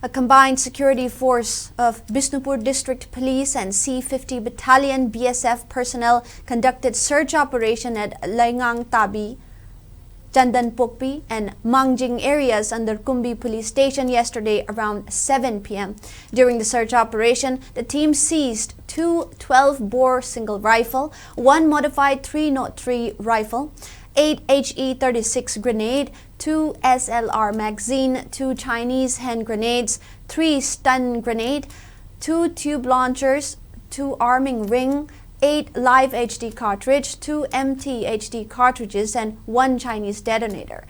A combined security force of Bisnupur District Police and C-50 Battalion BSF personnel conducted search operation at Laingang Tabi, Chandan Pokpi and Mangjing areas under Kumbi Police Station yesterday around 7 p.m. During the search operation, the team seized two 12-bore single rifle, one modified 303 rifle, 8 HE-36 grenade, 2 SLR magazine, 2 Chinese hand grenades, 3 stun grenade, 2 tube launchers, 2 arming ring, 8 live HD cartridge, 2 MT HD cartridges and 1 Chinese detonator.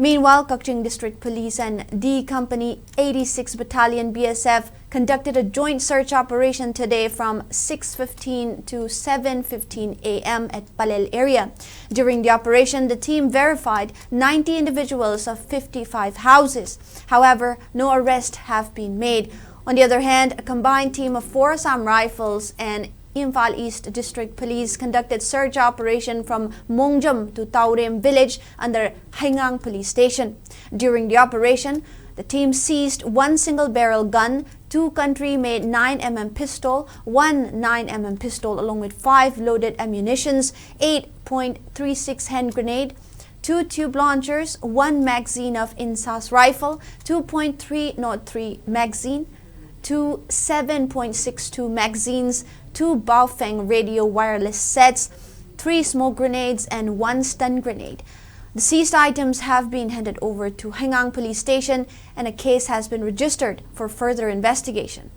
Meanwhile, Kaching District Police and D Company 86 Battalion BSF conducted a joint search operation today from 6:15 to 7:15 a.m. at Palel area. During the operation, the team verified 90 individuals of 55 houses. However, no arrests have been made. On the other hand, a combined team of 4 Assam Rifles and Imphal East District Police conducted search operation from Mongjam to Taurem village under Haingang Police Station. During the operation, the team seized 1 single-barrel gun, 2 country-made 9mm pistol, 1 9mm pistol along with 5 loaded ammunitions, 8.36 hand grenade, 2 tube launchers, 1 magazine of INSAS rifle, 2.303 magazine, 2 7.62 magazines, 2 Baofeng radio wireless sets, 3 smoke grenades and 1 stun grenade. The seized items have been handed over to Haingang Police Station and a case has been registered for further investigation.